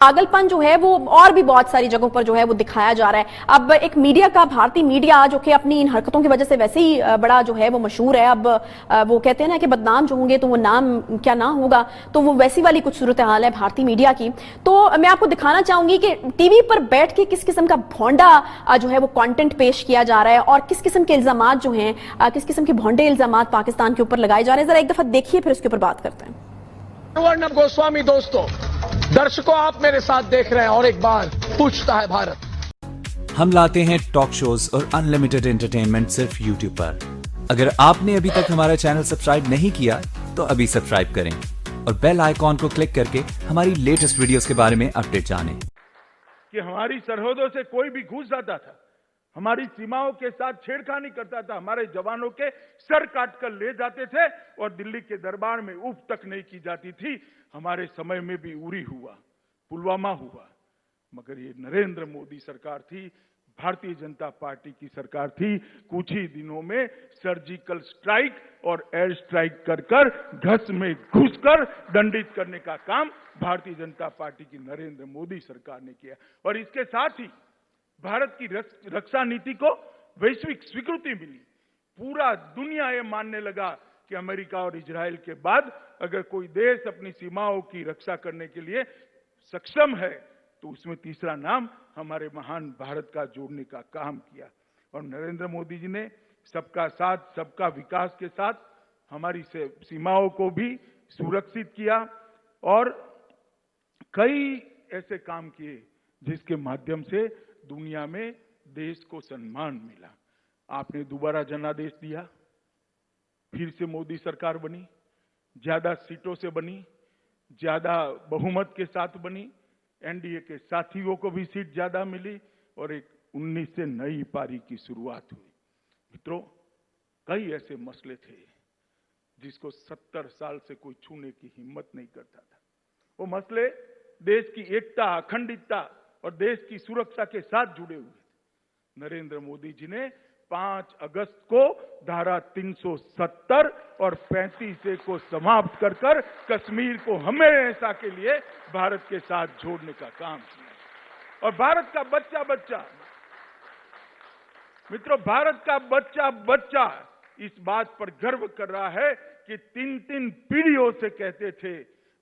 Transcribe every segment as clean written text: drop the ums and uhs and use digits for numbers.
पागलपन जो है वो और भी बहुत सारी जगहों पर जो है वो दिखाया जा रहा है। अब एक मीडिया का, भारतीय मीडिया जो कि अपनी इन हरकतों की वजह से वैसे ही बड़ा जो है वो मशहूर है, अब वो कहते हैं ना कि बदनाम जो होंगे तो वो नाम क्या ना होगा, तो वो वैसी वाली कुछ सूरत हाल है भारतीय मीडिया की। तो मैं आपको दिखाना चाहूंगी कि टीवी पर बैठ के किस किस्म का भोंडा जो है वो कंटेंट पेश किया जा रहा है और किस किस्म के इल्जामात जो हैं, किस किस्म के भोंडे इल्जामात पाकिस्तान के ऊपर लगाए जा रहे हैं। जरा एक दफा देखिए, फिर उसके ऊपर बात करते हैं। अर्नब गोस्वामी दोस्तों, दर्शकों, आप मेरे साथ देख रहे हैं और एक बार पूछता है भारत। हम लाते हैं टॉक शोज और अनलिमिटेड एंटरटेनमेंट सिर्फ YouTube पर। अगर आपने अभी तक हमारा चैनल सब्सक्राइब नहीं किया तो अभी सब्सक्राइब करें और बेल आइकॉन को क्लिक करके हमारी लेटेस्ट वीडियोस के बारे में अपडेट जानें। कि हमारी सरहदों से कोई भी घुस जाता था, हमारी सीमाओं के साथ छेड़खानी करता था, हमारे जवानों के सर काट कर ले जाते थे और दिल्ली के दरबार में उफ तक नहीं की जाती थी। हमारे समय में भी उरी हुआ, पुलवामा हुआ, मगर ये नरेंद्र मोदी सरकार थी, भारतीय जनता पार्टी की सरकार थी। कुछ ही दिनों में सर्जिकल स्ट्राइक और एयर स्ट्राइक कर घस में घुसकर दंडित करने का काम भारतीय जनता पार्टी की नरेंद्र मोदी सरकार ने किया। और इसके साथ ही भारत की रक्षा नीति को वैश्विक स्वीकृति मिली। पूरा दुनिया ये मानने लगा कि अमेरिका और इजराइल के बाद अगर कोई देश अपनी सीमाओं की रक्षा करने के लिए सक्षम है तो उसमें तीसरा नाम हमारे महान भारत का जोड़ने का काम किया। और नरेंद्र मोदी जी ने सबका साथ, सबका विकास के साथ हमारी सीमाओं को भी सुरक्षित किया और कई ऐसे काम किए जिसके माध्यम से दुनिया में देश को सम्मान मिला। आपने दोबारा जनादेश दिया, फिर से मोदी सरकार बनी, ज्यादा सीटों से बनी, ज्यादा बहुमत के साथ बनी, एनडीए के साथियों को भी सीट ज्यादा मिली और एक 19 से नई पारी की शुरुआत हुई। मित्रों, कई ऐसे मसले थे जिसको 70 साल से कोई छूने की हिम्मत नहीं करता था। वो मसले देश की एकता, अखंडितता और देश की सुरक्षा के साथ जुड़े हुए थे। नरेंद्र मोदी जी ने 5 अगस्त को धारा 370 और 35A को समाप्त कर कश्मीर को हमेशा के लिए भारत के साथ जोड़ने का काम किया। और भारत का बच्चा बच्चा, मित्रों, भारत का बच्चा बच्चा इस बात पर गर्व कर रहा है कि 3 पीढ़ियों से कहते थे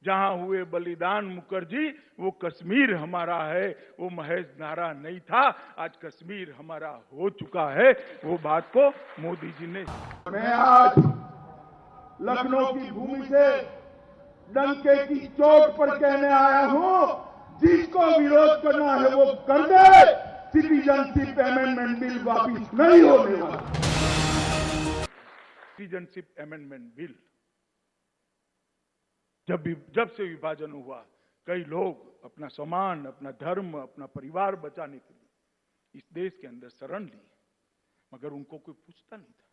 जहां हुए बलिदान मुखर्जी, वो कश्मीर हमारा है, वो महज नारा नहीं था, आज कश्मीर हमारा हो चुका है। वो बात को मोदी जी ने। मैं आज लखनऊ की भूमि से डंके की चोट पर कहने आया हूं, जिसको विरोध करना है वो कर दे, सिटीजनशिप अमेंडमेंट बिल वापिस नहीं होने वाला। सिटीजनशिप अमेंडमेंट बिल जब से विभाजन हुआ, कई लोग अपना सम्मान, अपना धर्म, अपना परिवार बचाने के लिए इस देश के अंदर शरण ली, मगर उनको कोई पूछता नहीं था।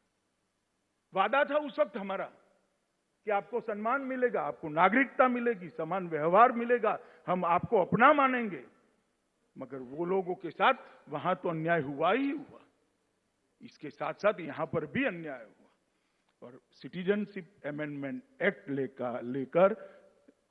वादा था उस वक्त हमारा कि आपको सम्मान मिलेगा, आपको नागरिकता मिलेगी, समान व्यवहार मिलेगा, हम आपको अपना मानेंगे। मगर वो लोगों के साथ वहां तो अन्याय हुआ ही हुआ, इसके साथ साथ यहां पर भी अन्याय हुआ। और सिटीजनशिप अमेंडमेंट एक्ट लेकर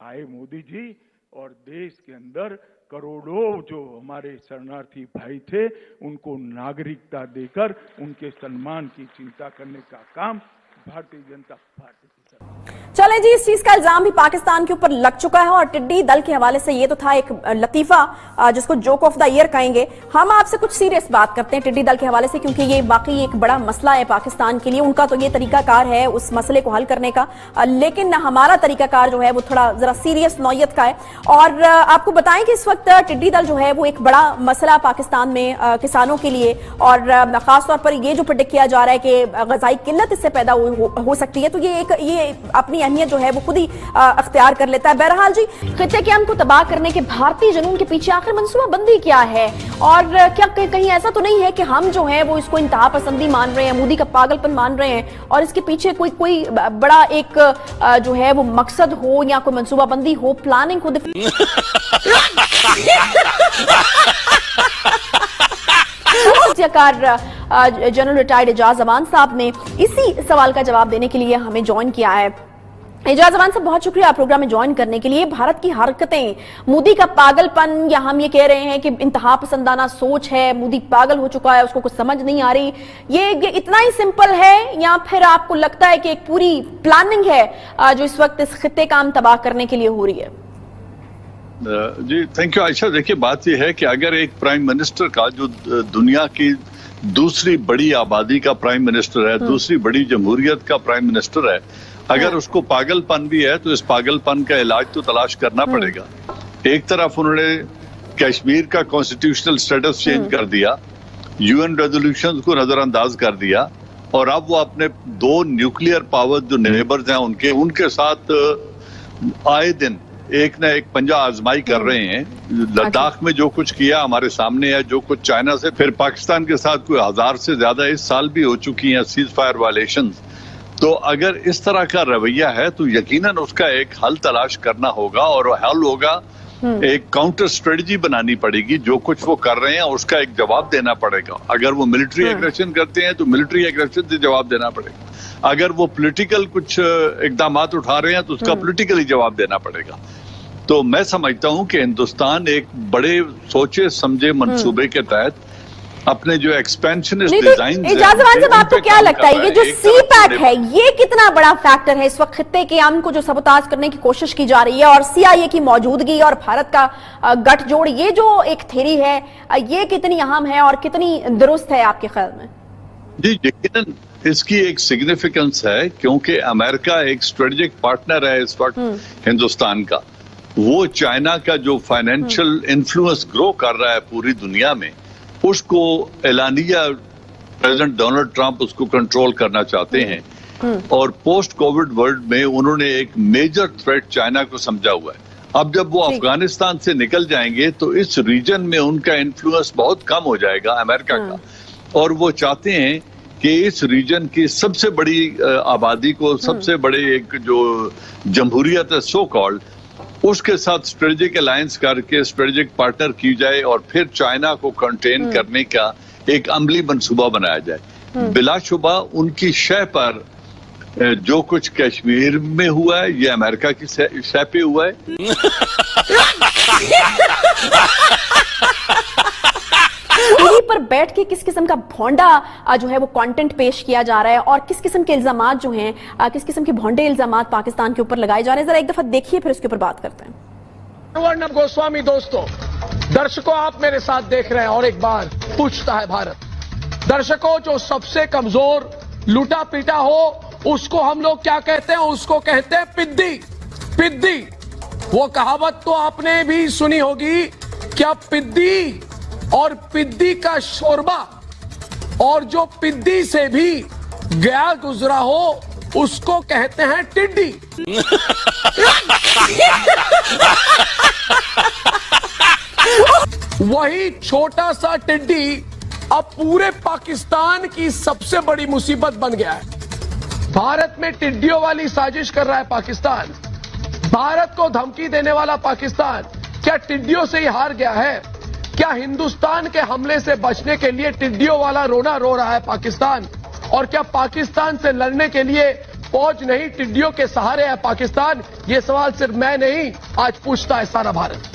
आए मोदी जी और देश के अंदर करोड़ों जो हमारे शरणार्थी भाई थे उनको नागरिकता देकर उनके सम्मान की चिंता करने का काम भारतीय जनता पार्टी की सरकार। चलें जी, इस चीज का इल्जाम भी पाकिस्तान के ऊपर लग चुका है और टिड्डी दल के हवाले से ये तो था एक लतीफा जिसको जोक ऑफ द ईयर कहेंगे। हम आपसे कुछ सीरियस बात करते हैं टिड्डी दल के हवाले से, क्योंकि ये वाकई एक बड़ा मसला है पाकिस्तान के लिए। उनका तो ये तरीकाकार है उस मसले को हल करने का, लेकिन हमारा तरीकाकार जो है वो थोड़ा जरा सीरियस नौयत का है। और आपको बताएं कि इस वक्त टिड्डी दल जो है वो एक बड़ा मसला पाकिस्तान में किसानों के लिए, और खासतौर पर ये जो प्रेडिक्ट किया जा रहा है कि ग़ज़ाई किल्लत इससे पैदा हो सकती है, तो ये अपनी अहमियत जो है वो खुद ही अख्तियार कर लेता है। बहरहाल जी, खित्ते के अमन को तबाह करने के भारतीय जुनून के पीछे आखिर मंसूबाबंदी क्या है, और क्या कहीं ऐसा तो नहीं है कि हम जो है वो इसको इंतहा पसंदी मान रहे हैं, मोदी का पागलपन मान रहे हैं, और इसके पीछे कोई बड़ा एक जो है वो मकसद हो या कोई मंसूबाबंदी हो, प्लानिंग खुद जनरल रिटायर्ड एजाज अमान साहब ने इसी सवाल का जवाब देने के लिए हमें ज्वाइन किया है। एजाजवान साहब, बहुत शुक्रिया आप प्रोग्राम में ज्वाइन करने के लिए। भारत की हरकतें, मोदी का पागलपन, या हम ये कह रहे हैं कि इंतहा पसंदाना सोच है, मोदी पागल हो चुका है, उसको कुछ समझ नहीं आ रही, ये इतना ही सिंपल है, या फिर आपको लगता है कि एक पूरी प्लानिंग है जो इस वक्त इस खित्ते काम तबाह करने के लिए हो रही है? जी थैंक यू आयशा। देखिए, बात यह है कि अगर एक प्राइम मिनिस्टर का, जो दुनिया की दूसरी बड़ी आबादी का प्राइम मिनिस्टर है, दूसरी बड़ी जमहूरियत का प्राइम मिनिस्टर है, अगर उसको पागलपन भी है तो इस पागलपन का इलाज तो तलाश करना पड़ेगा। एक तरफ उन्होंने कश्मीर का कॉन्स्टिट्यूशनल स्टेटस चेंज कर दिया, यूएन रेजोल्यूशंस को नजरअंदाज कर दिया, और अब वो अपने दो न्यूक्लियर पावर जो नेबर्स हैं उनके साथ आए दिन एक ना एक पंजा आजमाई कर रहे हैं। लद्दाख में जो कुछ किया हमारे सामने है, जो कुछ चाइना से, फिर पाकिस्तान के साथ कोई 1000 से ज्यादा इस साल भी हो चुकी हैं सीज फायर वायलेशंस। तो अगर इस तरह का रवैया है तो यकीनन उसका एक हल तलाश करना होगा, और हल होगा एक काउंटर स्ट्रेटजी बनानी पड़ेगी। जो कुछ वो कर रहे हैं उसका एक जवाब देना पड़ेगा। अगर वो मिलिट्री एग्रेशन करते हैं तो मिलिट्री एग्रेशन से जवाब देना पड़ेगा। अगर वो पॉलिटिकल कुछ इकदाम उठा रहे हैं तो उसका पॉलिटिकली जवाब देना पड़ेगा। तो मैं समझता हूं कि हिंदुस्तान एक बड़े सोचे समझे मंसूबे के तहत अपने जो एक्सपेंशनिस्ट डिजाइन, एजाजवान साहब, आपको क्या लगता है ये जो सी पैक है ये कितना बड़ा फैक्टर है इस वक्त खित्ते के अमन को जो सबोताज करने की कोशिश की जा रही है, और CIA की मौजूदगी और भारत का गठजोड़, ये जो एक थ्योरी है ये कितनी अहम है और कितनी दुरुस्त है आपके ख्याल में? जी यकीनन इसकी एक सिग्निफिकेंस है, क्योंकि अमेरिका एक स्ट्रेटेजिक पार्टनर है इस वक्त हिंदुस्तान का। वो चाइना का जो फाइनेंशियल इन्फ्लुएंस ग्रो कर रहा है पूरी दुनिया में, उसको एलानिया प्रेसिडेंट डोनाल्ड ट्रंप उसको कंट्रोल करना चाहते हैं, और पोस्ट कोविड वर्ल्ड में उन्होंने एक मेजर थ्रेट चाइना को समझा हुआ है। अब जब वो अफगानिस्तान से निकल जाएंगे तो इस रीजन में उनका इन्फ्लुएंस बहुत कम हो जाएगा अमेरिका का, और वो चाहते हैं कि इस रीजन की सबसे बड़ी आबादी को, सबसे बड़े एक जो जमहूरियत है सो कॉल्ड, उसके साथ स्ट्रेटेजिक अलायंस करके स्ट्रेटेजिक पार्टनर की जाए, और फिर चाइना को कंटेन करने का एक अमली मंसूबा बनाया जाए। बिलाशुबा उनकी शह पर जो कुछ कश्मीर में हुआ है ये अमेरिका की शह पे हुआ है। टीवी पर बैठ के किस किस्म का भोंडा जो है वो कंटेंट पेश किया जा रहा है, और किस किस्म के इल्जामात जो हैं, किस किस्म के भोंडे इल्जामात पाकिस्तान के ऊपर लगाए जा रहे हैं, जरा एक दफा देखिए फिर उसके ऊपर बात करते हैं। अर्नब गोस्वामी दोस्तों, दर्शकों आप मेरे साथ देख रहे हैं, और एक बार पूछता है भारत। दर्शकों, जो सबसे कमजोर लूटा पीटा हो उसको हम लोग क्या कहते हैं? उसको कहते हैं पिद्दी। पिद्दी, वो कहावत तो आपने भी सुनी होगी, क्या पिद्दी और पिद्दी का शोरबा, और जो पिद्दी से भी गया गुजरा हो उसको कहते हैं टिड्डी। वही छोटा सा टिड्डी अब पूरे पाकिस्तान की सबसे बड़ी मुसीबत बन गया है। भारत में टिड्डियों वाली साजिश कर रहा है पाकिस्तान, भारत को धमकी देने वाला पाकिस्तान। क्या टिड्डियों से ही हार गया है? क्या हिंदुस्तान के हमले से बचने के लिए टिड्डियों वाला रोना रो रहा है पाकिस्तान? और क्या पाकिस्तान से लड़ने के लिए फौज नहीं, टिड्डियों के सहारे है पाकिस्तान? ये सवाल सिर्फ मैं नहीं, आज पूछता है सारा भारत।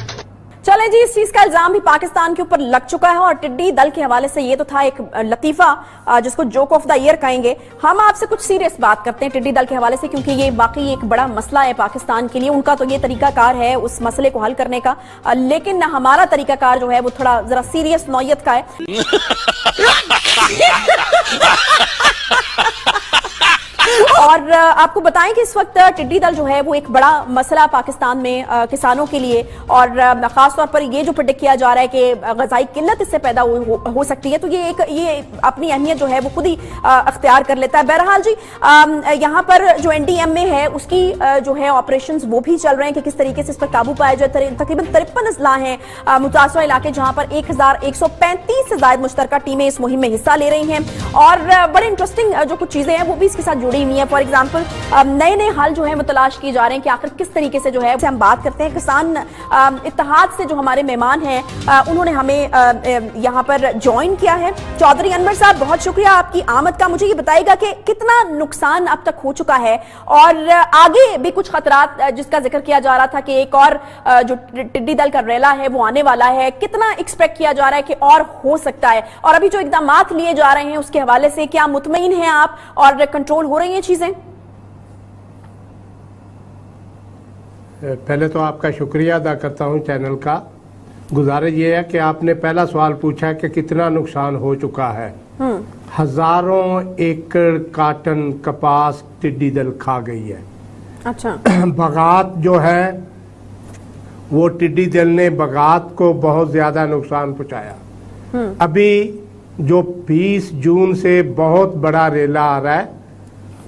चले जी, इस चीज का इल्जाम भी पाकिस्तान के ऊपर लग चुका है, और टिड्डी दल के हवाले से ये तो था एक लतीफा जिसको जोक ऑफ द ईयर कहेंगे। हम आपसे कुछ सीरियस बात करते हैं टिड्डी दल के हवाले से, क्योंकि ये बाकी एक बड़ा मसला है पाकिस्तान के लिए। उनका तो ये तरीकाकार है उस मसले को हल करने का, लेकिन हमारा तरीकाकार जो है वो थोड़ा जरा सीरियस नौयत का है। और आपको बताएं कि इस वक्त टिड्डी दल जो है वो एक बड़ा मसला पाकिस्तान में किसानों के लिए, और खासतौर पर ये जो प्रेडिक्ट किया जा रहा है कि गजाई किल्लत इससे पैदा हो सकती है, तो ये अपनी अहमियत जो है वो खुद ही अख्तियार कर लेता है। बहरहाल जी, यहाँ पर जो NDMA है उसकी जो है ऑपरेशंस वो भी चल रहे हैं कि किस तरीके से इस पर काबू पाया जाए। तकरीबन 53 अजला हैं मुतासरा इलाके, जहां पर 1135 से ज्यादा मुश्तरका टीमें इस मुहिम में हिस्सा ले रही हैं, और बड़े इंटरेस्टिंग जो कुछ चीजें हैं वो भी इसके साथ जुड़ी हुई है। फॉर एग्जाम्पल नए नए हल जो है वो तलाश किए जा रहे हैं कि आखिर किस तरीके से जो है हम बात करते हैं। किसान इत्तेहाद से जो हमारे मेहमान हैं उन्होंने हमें यहाँ पर ज्वाइन किया है। चौधरी अनवर साहब, बहुत शुक्रिया आपकी आमद का। मुझे ये बताइएगा कि कितना नुकसान अब तक हो चुका है और आगे भी कुछ खतरात जिसका जिक्र किया जा रहा था कि एक और जो टिड्डी दल का रेला है वो आने वाला है, कितना एक्सपेक्ट किया जा रहा है कि और हो सकता है, और अभी जो इकदामात लिए जा रहे हैं उसके हवाले से क्या मुतमईन हैं आप और कंट्रोल हो रही हैं चीजें? पहले तो आपका शुक्रिया अदा करता हूं चैनल का। गुजारिश ये है कि आपने पहला सवाल पूछा कि कितना नुकसान हो चुका है। हजारों एकड़ काटन कपास टिड्डी दल खा गई है। अच्छा। बगात जो है वो टिड्डी दल ने बगात को बहुत ज्यादा नुकसान पहुंचाया। अभी जो 20 जून से बहुत बड़ा रेला आ रहा है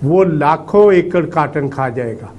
वो लाखों एकड़ काटन खा जाएगा।